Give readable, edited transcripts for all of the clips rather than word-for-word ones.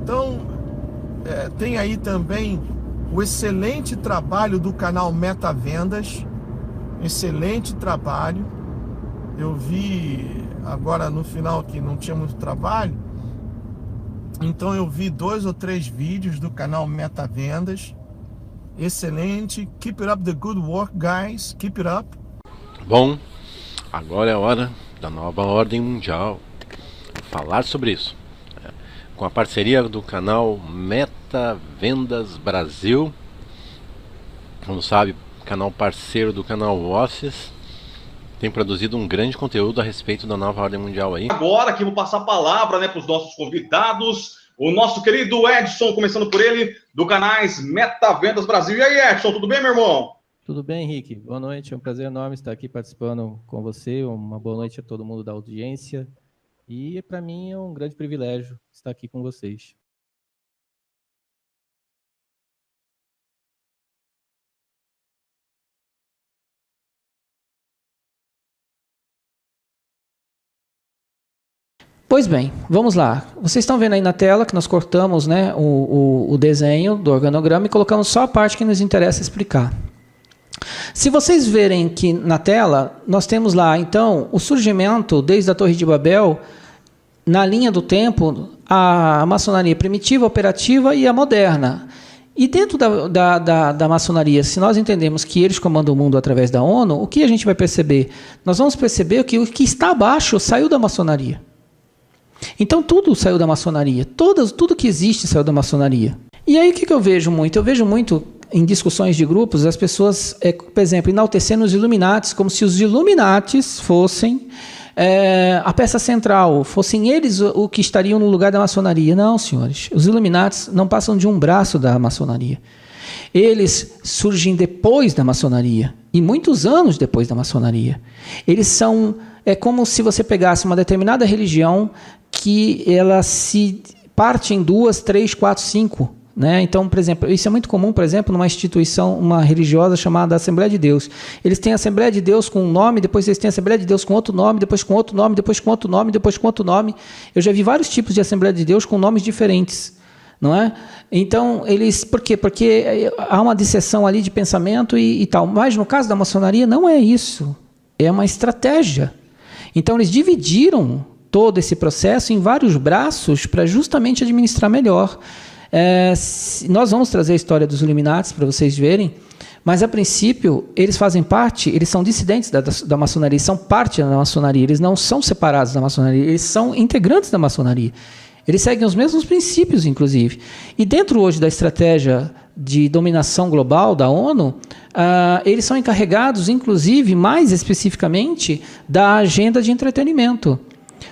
Então, tem aí também o excelente trabalho do canal Metavendas. Excelente trabalho. Eu vi agora no final que não tinha muito trabalho, então eu vi 2 ou 3 vídeos do canal Metavendas. Excelente. Keep it up the good work, guys. Keep it up. Bom, agora é a hora da nova ordem mundial. Falar sobre isso. Com a parceria do canal Metavendas Brasil. Como sabe, canal parceiro do canal Voces, tem produzido um grande conteúdo a respeito da nova ordem mundial aí. Agora que vou passar a palavra, né, para os nossos convidados, o nosso querido Edson, começando por ele, do canais Metavendas Brasil. E aí, Edson, tudo bem, meu irmão? Tudo bem, Henrique? Boa noite, é um prazer enorme estar aqui participando com você. Uma boa noite a todo mundo da audiência. E para mim é um grande privilégio estar aqui com vocês. Pois bem, vamos lá. Vocês estão vendo aí na tela que nós cortamos, né, o desenho do organograma e colocamos só a parte que nos interessa explicar. Se vocês verem que na tela, nós temos lá, então, o surgimento desde a Torre de Babel, na linha do tempo, a maçonaria primitiva, operativa e a moderna. E dentro da maçonaria, se nós entendemos que eles comandam o mundo através da ONU, o que a gente vai perceber? Nós vamos perceber que o que está abaixo saiu da maçonaria. Então tudo saiu da maçonaria, tudo que existe saiu da maçonaria. E aí o que eu vejo muito? Eu vejo muito em discussões de grupos as pessoas, por exemplo, enaltecendo os Illuminatis, como se os Illuminatis fossem a peça central, fossem eles o que estariam no lugar da maçonaria. Não, senhores, os Illuminatis não passam de um braço da maçonaria. Eles surgem depois da maçonaria, e muitos anos depois da maçonaria. Eles são... É como se você pegasse uma determinada religião que ela se parte em 2, 3, 4, 5. Né? Então, por exemplo, isso é muito comum, por exemplo, numa instituição, uma religiosa chamada Assembleia de Deus. Eles têm a Assembleia de Deus com um nome, depois eles têm a Assembleia de Deus com outro nome, depois com outro nome, depois com outro nome, depois com outro nome. Eu já vi vários tipos de Assembleia de Deus com nomes diferentes. Não é? Então, por quê? Porque há uma disseção ali de pensamento e tal. Mas no caso da maçonaria não é isso. É uma estratégia. Então, eles dividiram todo esse processo em vários braços para justamente administrar melhor. Nós vamos trazer a história dos Illuminatis para vocês verem, mas, a princípio, eles fazem parte, eles são dissidentes da maçonaria, são parte da maçonaria, eles não são separados da maçonaria, eles são integrantes da maçonaria. Eles seguem os mesmos princípios, inclusive. E dentro hoje da estratégia de dominação global da ONU, eles são encarregados, inclusive, mais especificamente, da agenda de entretenimento.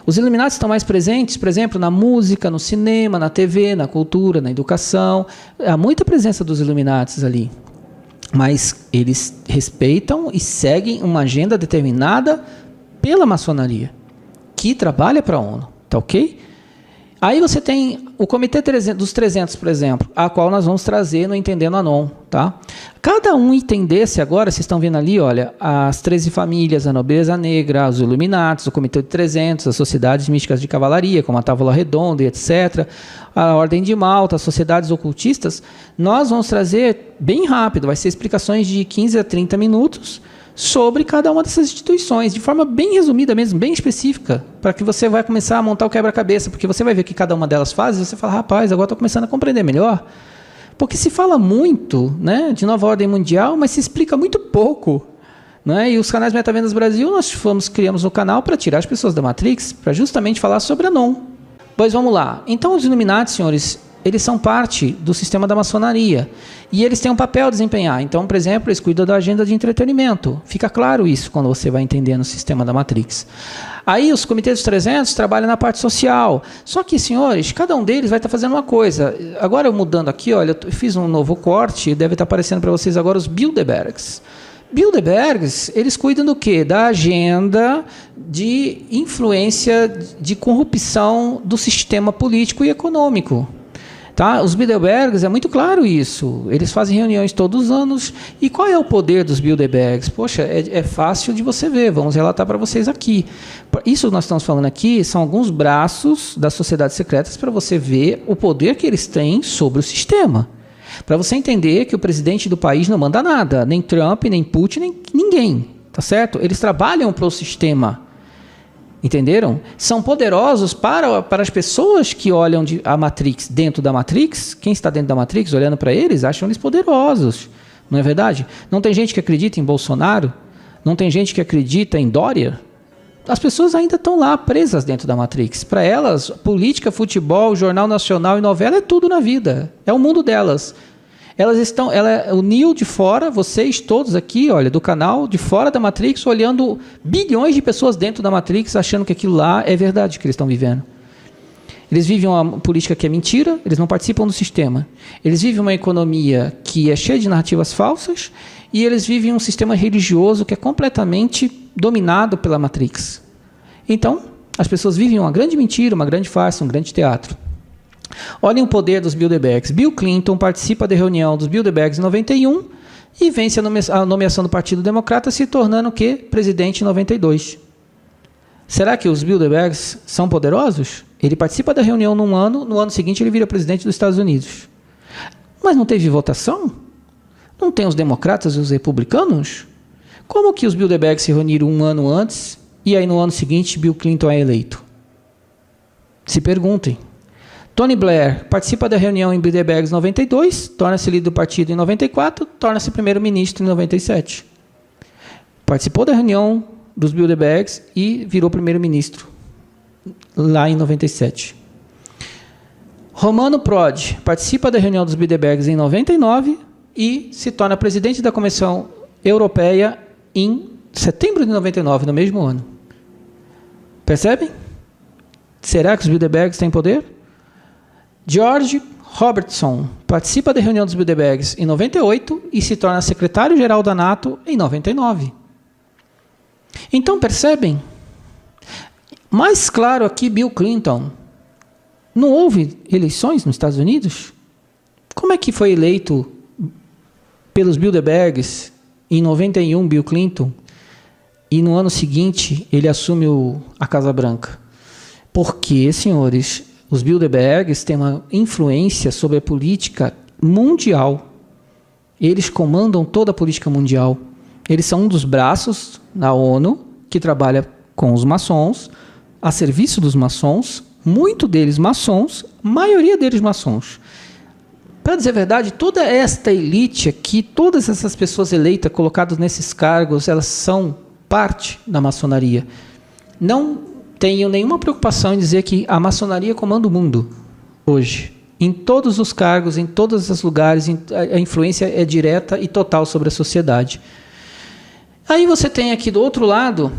Os Illuminati estão mais presentes, por exemplo, na música, no cinema, na TV, na cultura, na educação. Há muita presença dos Illuminati ali. Mas eles respeitam e seguem uma agenda determinada pela maçonaria, que trabalha para a ONU. Tá ok? Aí você tem o Comitê dos 300, por exemplo, a qual nós vamos trazer no Entendendo Anon. Tá? Cada um item desse agora, vocês estão vendo ali, olha, as 13 famílias, a nobreza negra, os Illuminatis, o Comitê de 300, as sociedades místicas de cavalaria, como a Távola Redonda, etc., a Ordem de Malta, as sociedades ocultistas, nós vamos trazer bem rápido, vai ser explicações de 15 a 30 minutos, sobre cada uma dessas instituições, de forma bem resumida mesmo, bem específica, para que você vai começar a montar o quebra-cabeça, porque você vai ver o que cada uma delas faz e você fala, rapaz, agora estou começando a compreender melhor. Porque se fala muito, né, de nova ordem mundial, mas se explica muito pouco. Né? E os canais Metavendas Brasil, nós criamos o canal para tirar as pessoas da Matrix, para justamente falar sobre Anon. Pois vamos lá. Então os Illuminati, senhores, eles são parte do sistema da maçonaria. E eles têm um papel a desempenhar. Então, por exemplo, eles cuidam da agenda de entretenimento. Fica claro isso quando você vai entendendo o sistema da Matrix. Aí os comitês dos 300 trabalham na parte social. Só que, senhores, cada um deles vai estar fazendo uma coisa. Agora, eu mudando aqui, olha, eu fiz um novo corte, deve estar aparecendo para vocês agora os Bilderbergs. Bilderbergs, eles cuidam do quê? Da agenda de influência, de corrupção do sistema político e econômico. Tá? Os Bilderbergs, é muito claro isso. Eles fazem reuniões todos os anos. E qual é o poder dos Bilderbergs? Poxa, é fácil de você ver. Vamos relatar para vocês aqui. Isso que nós estamos falando aqui são alguns braços das sociedades secretas para você ver o poder que eles têm sobre o sistema. Para você entender que o presidente do país não manda nada. Nem Trump, nem Putin, nem ninguém. Tá certo? Eles trabalham para o sistema. Entenderam? São poderosos para as pessoas que olham a Matrix dentro da Matrix. Quem está dentro da Matrix, olhando para eles, acham eles poderosos. Não é verdade? Não tem gente que acredita em Bolsonaro? Não tem gente que acredita em Dória? As pessoas ainda estão lá presas dentro da Matrix. Para elas, política, futebol, jornal nacional e novela é tudo na vida. É o mundo delas. Elas estão, o Neil de fora, vocês todos aqui, olha, do canal, de fora da Matrix, olhando bilhões de pessoas dentro da Matrix, achando que aquilo lá é verdade que eles estão vivendo. Eles vivem uma política que é mentira, eles não participam do sistema. Eles vivem uma economia que é cheia de narrativas falsas e eles vivem um sistema religioso que é completamente dominado pela Matrix. Então, as pessoas vivem uma grande mentira, uma grande farsa, um grande teatro. Olhem o poder dos Bilderbergs. Bill Clinton participa da reunião dos Bilderbergs em 91 e vence a nomeação do Partido Democrata, se tornando o quê? Presidente em 92. Será que os Bilderbergs são poderosos? Ele participa da reunião num ano, no ano seguinte ele vira presidente dos Estados Unidos. Mas não teve votação? Não tem os democratas e os republicanos? Como que os Bilderbergs se reuniram um ano antes e aí no ano seguinte Bill Clinton é eleito? Se perguntem. Tony Blair participa da reunião em Bilderbergs em 92, torna-se líder do partido em 94, torna-se primeiro-ministro em 97. Participou da reunião dos Bilderbergs e virou primeiro-ministro lá em 97. Romano Prodi participa da reunião dos Bilderbergs em 99 e se torna presidente da Comissão Europeia em setembro de 99, no mesmo ano. Percebem? Será que os Bilderbergs têm poder? George Robertson participa da reunião dos Bilderbergs em 98 e se torna secretário-geral da NATO em 99. Então, percebem? Mais claro aqui, Bill Clinton. Não houve eleições nos Estados Unidos? Como é que foi eleito pelos Bilderbergs em 91 Bill Clinton e no ano seguinte ele assume a Casa Branca? Porque, senhores, os Bilderbergs têm uma influência sobre a política mundial. Eles comandam toda a política mundial. Eles são um dos braços da ONU que trabalha com os maçons, a serviço dos maçons, muito deles maçons, maioria deles maçons. Para dizer a verdade, toda esta elite aqui, todas essas pessoas eleitas, colocadas nesses cargos, elas são parte da maçonaria. Não tenho nenhuma preocupação em dizer que a maçonaria comanda o mundo hoje. Em todos os cargos, em todos os lugares, a influência é direta e total sobre a sociedade. Aí você tem aqui do outro lado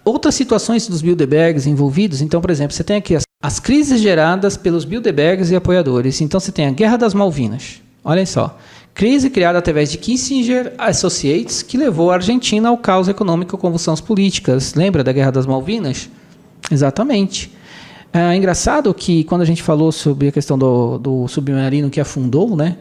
outras situações dos Bilderbergs envolvidos. Então, por exemplo, você tem aqui as crises geradas pelos Bilderbergs e apoiadores. Então, você tem a Guerra das Malvinas. Olhem só. Crise criada através de Kissinger Associates, que levou a Argentina ao caos econômico e convulsões políticas. Lembra da Guerra das Malvinas? Exatamente. É engraçado que quando a gente falou sobre a questão do submarino que afundou, né?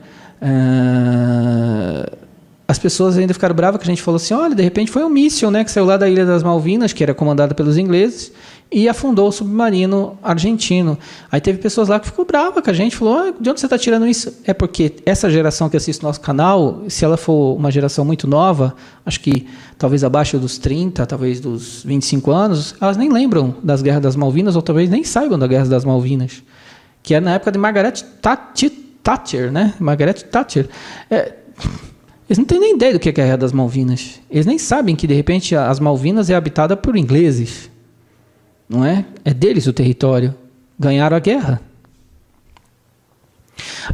As pessoas ainda ficaram bravas que a gente falou assim, olha, de repente foi um míssil, né, que saiu lá da Ilha das Malvinas, que era comandada pelos ingleses, e afundou o submarino argentino. Aí teve pessoas lá que ficou brava com a gente, falou, de onde você está tirando isso? É porque essa geração que assiste o nosso canal, se ela for uma geração muito nova, acho que talvez abaixo dos 30, talvez dos 25 anos, elas nem lembram das Guerras das Malvinas, ou talvez nem saibam da Guerra das Malvinas, que era na época de Margaret Thatcher, né? Margaret Thatcher. Eles não têm nem ideia do que é a Guerra das Malvinas. Eles nem sabem que, de repente, as Malvinas é habitada por ingleses. Não é? É deles o território. Ganharam a guerra.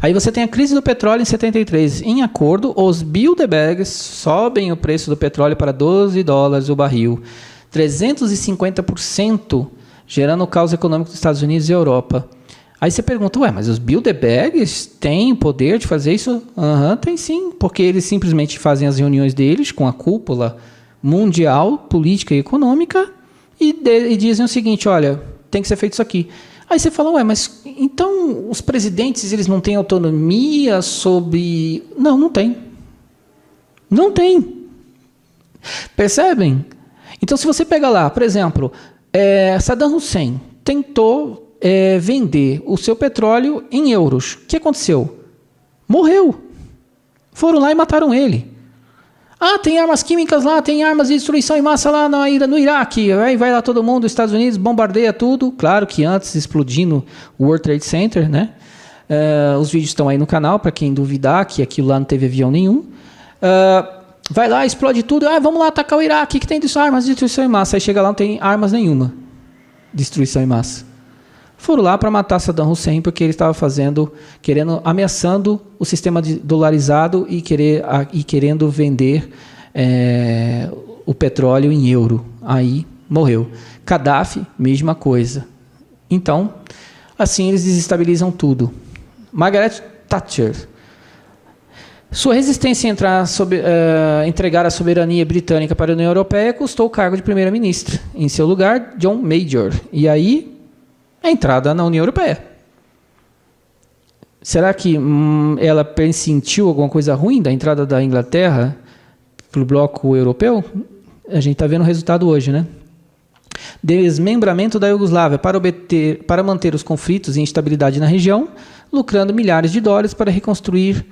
Aí você tem a crise do petróleo em 73. Em acordo, os Bilderbergs sobem o preço do petróleo para $12 o barril. 350%, gerando o caos econômico dos Estados Unidos e Europa. Aí você pergunta, mas os Bilderbergs têm o poder de fazer isso? Tem sim, porque eles simplesmente fazem as reuniões deles com a cúpula mundial, política e econômica e dizem o seguinte, olha, tem que ser feito isso aqui. Aí você fala, ué, mas então os presidentes eles não têm autonomia sobre... Não tem. Não tem. Percebem? Então, se você pega lá, por exemplo, Saddam Hussein tentou vender o seu petróleo em euros. O que aconteceu? Morreu. Foram lá e mataram ele. Tem armas químicas lá, tem armas de destruição em massa lá no Iraque. Aí vai lá todo mundo, os Estados Unidos, bombardeia tudo. Claro que antes explodindo o World Trade Center, né? Os vídeos estão aí no canal, para quem duvidar que aquilo lá não teve avião nenhum. Vai lá, explode tudo. Vamos lá atacar o Iraque, que tem armas de destruição em massa. Aí chega lá, não tem armas nenhuma. Destruição em massa. Foram lá para matar Saddam Hussein porque ele estava ameaçando o sistema dolarizado e querendo vender o petróleo em euro. Aí morreu. Gaddafi, mesma coisa. Então, assim eles desestabilizam tudo. Margaret Thatcher. Sua resistência a entregar a soberania britânica para a União Europeia custou o cargo de primeira-ministra. Em seu lugar, John Major. E aí, a entrada na União Europeia. Será que ela pressentiu alguma coisa ruim da entrada da Inglaterra para o bloco europeu? A gente está vendo o resultado hoje, né? Desmembramento da Iugoslávia para manter os conflitos e instabilidade na região, lucrando milhares de dólares para reconstruir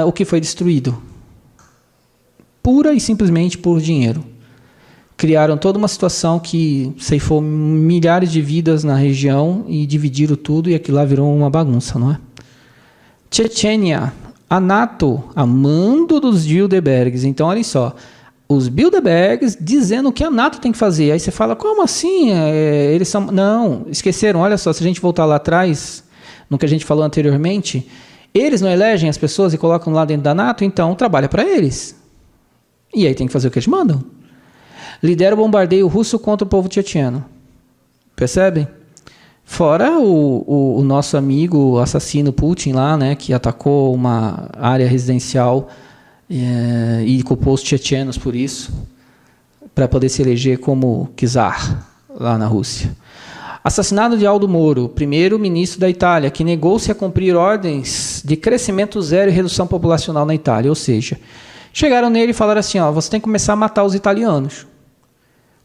o que foi destruído. Pura e simplesmente por dinheiro. Criaram toda uma situação que ceifou milhares de vidas na região e dividiram tudo e aquilo lá virou uma bagunça, não é? Chechênia, a NATO, a mando dos Bilderbergs. Então, olha só, os Bilderbergs dizendo o que a NATO tem que fazer. Aí você fala, como assim? Eles são... Não, esqueceram, olha só, se a gente voltar lá atrás, no que a gente falou anteriormente, eles não elegem as pessoas e colocam lá dentro da NATO, então trabalha para eles. E aí tem que fazer o que eles mandam. Lidera o bombardeio russo contra o povo tchetcheno. Percebem? Fora o nosso amigo assassino Putin lá, né, que atacou uma área residencial e culpou os tchetchenos por isso, para poder se eleger como czar lá na Rússia. Assassinato de Aldo Moro, primeiro-ministro da Itália, que negou-se a cumprir ordens de crescimento zero e redução populacional na Itália. Ou seja, chegaram nele e falaram assim, você tem que começar a matar os italianos.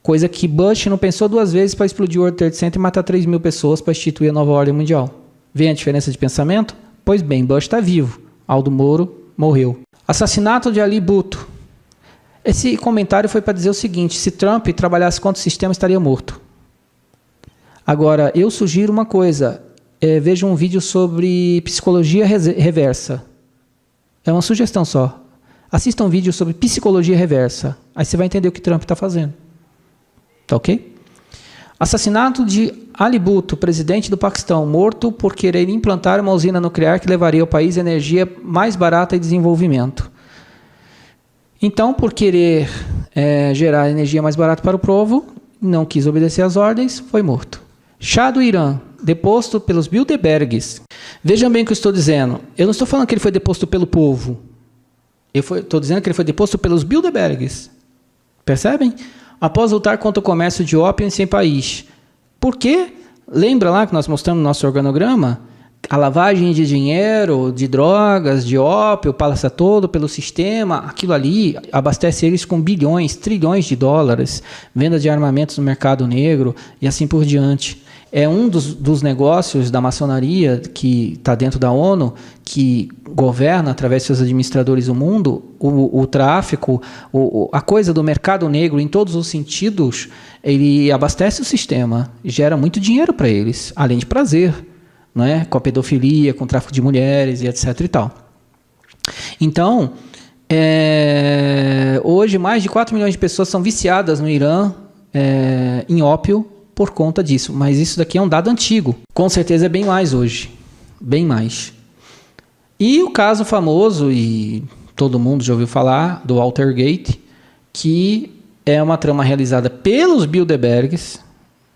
Coisa que Bush não pensou duas vezes para explodir o World Trade Center e matar 3 mil pessoas para instituir a nova ordem mundial. Vê a diferença de pensamento? Pois bem, Bush está vivo. Aldo Moro morreu. Assassinato de Ali Bhutto. Esse comentário foi para dizer o seguinte, se Trump trabalhasse contra o sistema, estaria morto. Agora, eu sugiro uma coisa. Veja um vídeo sobre psicologia reversa. É uma sugestão só. Assista um vídeo sobre psicologia reversa. Aí você vai entender o que Trump está fazendo. Tá ok? Assassinato de Ali Bhutto, presidente do Paquistão, morto por querer implantar uma usina nuclear que levaria ao país energia mais barata e desenvolvimento. Então, por querer gerar energia mais barata para o povo, não quis obedecer às ordens, foi morto. Shah do Irã, deposto pelos Bilderbergs. Vejam bem o que eu estou dizendo. Eu não estou falando que ele foi deposto pelo povo. Estou dizendo que ele foi deposto pelos Bilderbergs. Percebem? Após lutar contra o comércio de ópio em seu país. Por quê? Lembra lá que nós mostramos no nosso organograma? A lavagem de dinheiro, de drogas, de ópio, passa todo pelo sistema. Aquilo ali abastece eles com bilhões, trilhões de dólares. Venda de armamentos no mercado negro e assim por diante. É um dos negócios da maçonaria que está dentro da ONU, que governa, através de seus administradores, o mundo, o tráfico, a coisa do mercado negro em todos os sentidos, ele abastece o sistema, gera muito dinheiro para eles, além de prazer, não é? Com a pedofilia, com o tráfico de mulheres e etc. e tal. Então, hoje mais de 4 milhões de pessoas são viciadas no Irã em ópio, por conta disso, mas isso daqui é um dado antigo. Com certeza é bem mais hoje. Bem mais. E o caso famoso, e todo mundo já ouviu falar, do Watergate, que é uma trama realizada pelos Bilderbergs,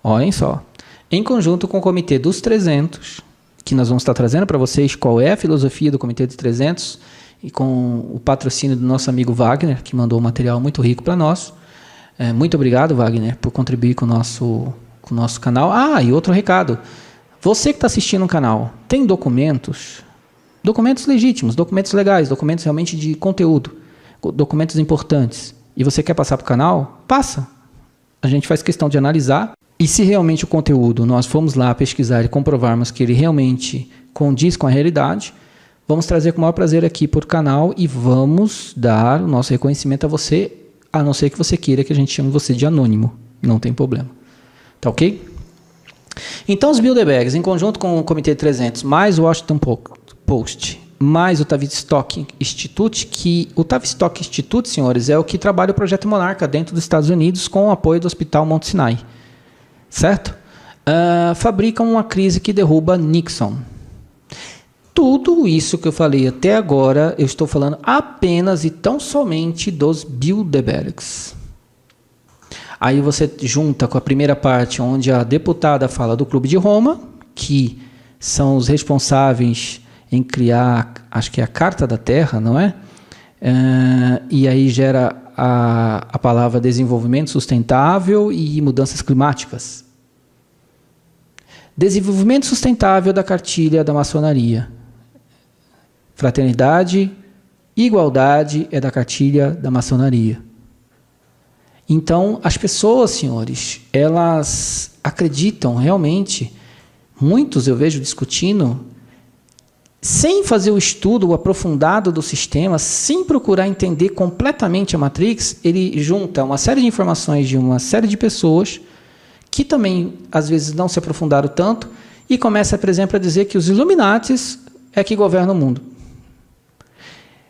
olhem só, em conjunto com o Comitê dos 300, que nós vamos estar trazendo para vocês qual é a filosofia do Comitê dos 300, e com o patrocínio do nosso amigo Wagner, que mandou um material muito rico para nós. Muito obrigado, Wagner, por contribuir com o nosso canal. E outro recado. Você que está assistindo um canal, tem documentos legítimos, documentos legais, documentos realmente de conteúdo, documentos importantes, e você quer passar para o canal? Passa. A gente faz questão de analisar, e se realmente o conteúdo, nós formos lá pesquisar e comprovarmos que ele realmente condiz com a realidade, vamos trazer com o maior prazer aqui para o canal e vamos dar o nosso reconhecimento a você, a não ser que você queira que a gente chame você de anônimo. Não tem problema. Tá ok? Então, os Bilderbergs, em conjunto com o Comitê 300, mais o Washington Post, mais o Tavistock Institute, que o Tavistock Institute, senhores, é o que trabalha o Projeto Monarca dentro dos Estados Unidos com o apoio do Hospital Mount Sinai. Certo? Fabricam uma crise que derruba Nixon. Tudo isso que eu falei até agora, eu estou falando apenas e tão somente dos Bilderbergs. Aí você junta com a primeira parte, onde a deputada fala do Clube de Roma, que são os responsáveis em criar, acho que é a Carta da Terra, não é? E aí gera a palavra desenvolvimento sustentável e mudanças climáticas. Desenvolvimento sustentável da cartilha da maçonaria. Fraternidade e igualdade é da cartilha da maçonaria. Então, as pessoas, senhores, elas acreditam realmente, muitos eu vejo discutindo, sem fazer o estudo aprofundado do sistema, sem procurar entender completamente a Matrix, ele junta uma série de informações de uma série de pessoas que também, às vezes, não se aprofundaram tanto e começa, por exemplo, a dizer que os Illuminatis é que governam o mundo.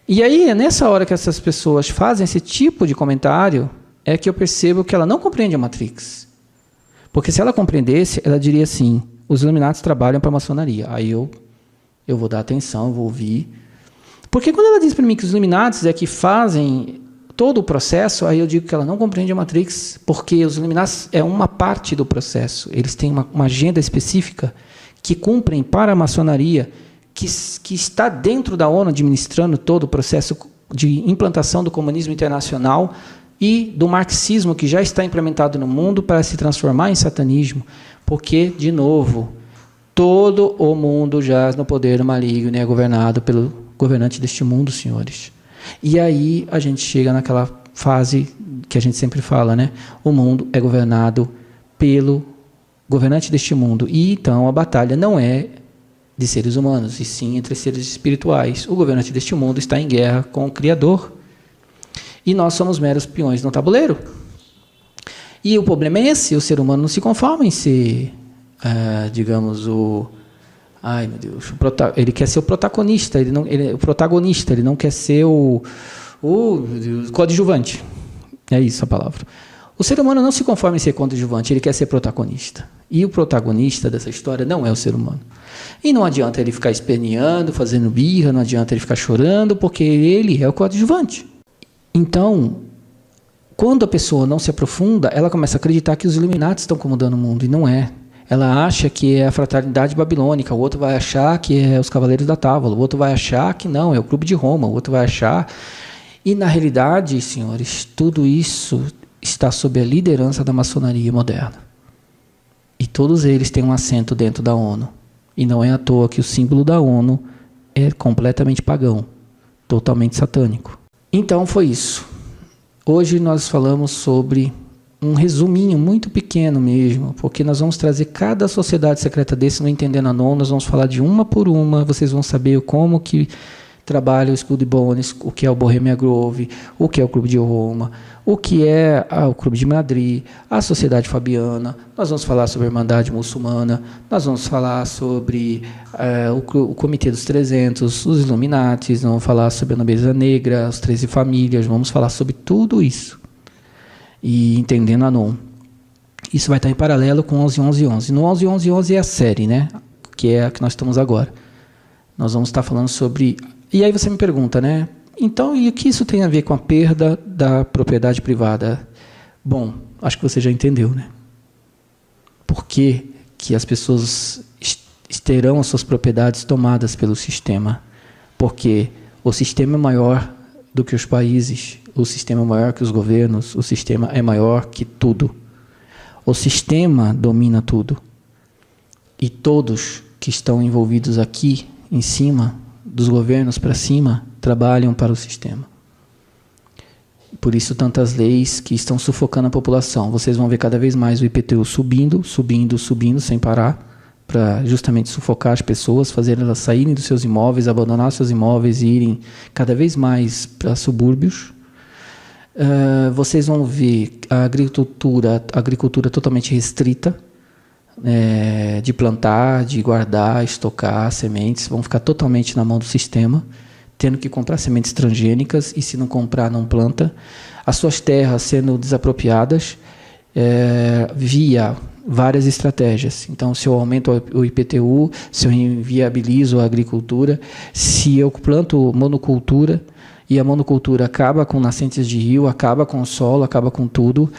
E aí, é nessa hora que essas pessoas fazem esse tipo de comentário, é que eu percebo que ela não compreende a Matrix. Porque se ela compreendesse, ela diria assim, os Illuminatis trabalham para a maçonaria. Aí eu vou dar atenção, eu vou ouvir. Porque quando ela diz para mim que os Illuminatis é que fazem todo o processo, aí eu digo que ela não compreende a Matrix, porque os Illuminatis é uma parte do processo. Eles têm uma agenda específica que cumprem para a maçonaria, que está dentro da ONU administrando todo o processo de implantação do comunismo internacional e do marxismo que já está implementado no mundo para se transformar em satanismo. Porque, de novo, todo o mundo jaz no poder maligno e é governado pelo governante deste mundo, senhores. E aí a gente chega naquela fase que a gente sempre fala, né? O mundo é governado pelo governante deste mundo. E então a batalha não é de seres humanos, e sim entre seres espirituais. O governante deste mundo está em guerra com o Criador. E nós somos meros peões no tabuleiro. E o problema é esse, o ser humano não se conforma em ser, digamos, ai meu Deus, ele quer ser o protagonista, ele não quer ser o coadjuvante. É isso a palavra. O ser humano não se conforma em ser coadjuvante, ele quer ser protagonista. E o protagonista dessa história não é o ser humano. E não adianta ele ficar esperneando, fazendo birra, não adianta ele ficar chorando, porque ele é o coadjuvante. Então, quando a pessoa não se aprofunda, ela começa a acreditar que os Illuminati estão comandando o mundo, e não é. Ela acha que é a fraternidade babilônica, o outro vai achar que é os Cavaleiros da Távola, o outro vai achar que não, é o Clube de Roma, o outro vai achar... E, na realidade, senhores, tudo isso está sob a liderança da maçonaria moderna. E todos eles têm um assento dentro da ONU. E não é à toa que o símbolo da ONU é completamente pagão, totalmente satânico. Então, foi isso. Hoje nós falamos sobre um resuminho muito pequeno mesmo, porque nós vamos trazer cada sociedade secreta desse no Entendendo a Non, nós vamos falar de uma por uma, vocês vão saber como que trabalha o Skull and Bones, o que é o Bohemia Grove, o que é o Clube de Roma, o que é o Clube de Madrid, a Sociedade Fabiana, nós vamos falar sobre a Irmandade Muçulmana, nós vamos falar sobre o Comitê dos 300, os Illuminatis, vamos falar sobre a Nobreza Negra, as 13 famílias, vamos falar sobre tudo isso. E Entendendo a Non. Isso vai estar em paralelo com 11.11.11. No 11.11.11 é a série, né? Que é a que nós estamos agora. Nós vamos estar falando sobre... E aí você me pergunta, né? Então, e o que isso tem a ver com a perda da propriedade privada? Bom, acho que você já entendeu, né? Por que as pessoas terão as suas propriedades tomadas pelo sistema? Porque o sistema é maior do que os países, o sistema é maior que os governos, o sistema é maior que tudo. O sistema domina tudo. e todos que estão envolvidos aqui em cima, dos governos para cima, trabalham para o sistema. Por isso tantas leis que estão sufocando a população. Vocês vão ver cada vez mais o IPTU subindo, sem parar, para justamente sufocar as pessoas, fazer elas saírem dos seus imóveis, abandonar seus imóveis e irem cada vez mais para subúrbios. Vocês vão ver a agricultura totalmente restrita, de plantar, de guardar, estocar sementes, vão ficar totalmente na mão do sistema, tendo que comprar sementes transgênicas, e se não comprar, não planta. As suas terras sendo desapropriadas via várias estratégias. Então, se eu aumento o IPTU, se eu inviabilizo a agricultura, se eu planto monocultura, e a monocultura acaba com nascentes de rio, acaba com o solo, acaba com tudo,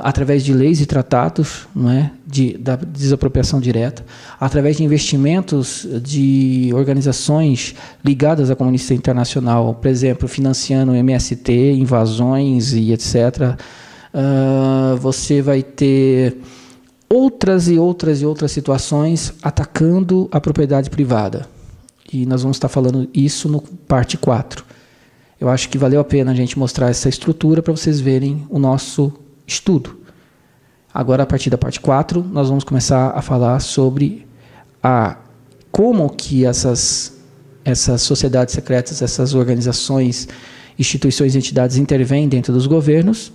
através de leis e tratados, não é? Da desapropriação direta, através de investimentos de organizações ligadas à comunidade internacional, por exemplo, financiando MST, invasões e etc., você vai ter outras situações atacando a propriedade privada. E nós vamos estar falando isso no parte 4. Eu acho que valeu a pena a gente mostrar essa estrutura para vocês verem o nosso estudo. Agora, a partir da parte 4, nós vamos começar a falar sobre como que essas sociedades secretas, essas organizações, instituições e entidades intervêm dentro dos governos,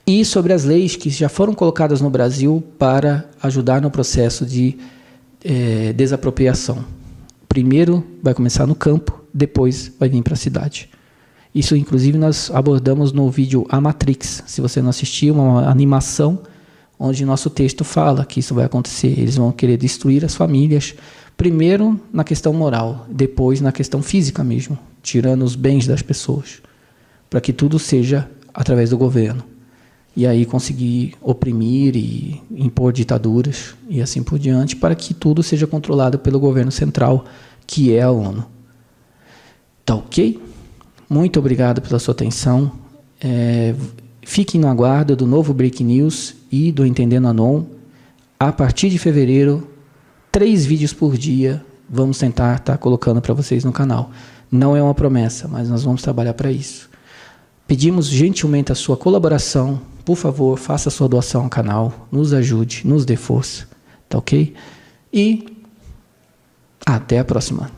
e sobre as leis que já foram colocadas no Brasil para ajudar no processo de desapropriação. Primeiro vai começar no campo, depois vai vir para a cidade. Isso, inclusive, nós abordamos no vídeo A Matrix. Se você não assistiu, uma animação onde nosso texto fala que isso vai acontecer. Eles vão querer destruir as famílias, primeiro na questão moral, depois na questão física mesmo, tirando os bens das pessoas, para que tudo seja através do governo. E aí conseguir oprimir e impor ditaduras e assim por diante, para que tudo seja controlado pelo governo central, que é a ONU. Tá ok? Muito obrigado pela sua atenção. Fiquem no aguardo do novo Break News e do Entendendo Anon. A partir de fevereiro, 3 vídeos por dia, vamos tentar estar colocando para vocês no canal. Não é uma promessa, mas nós vamos trabalhar para isso. Pedimos gentilmente a sua colaboração. Por favor, faça a sua doação ao canal, nos ajude, nos dê força, tá ok? E até a próxima.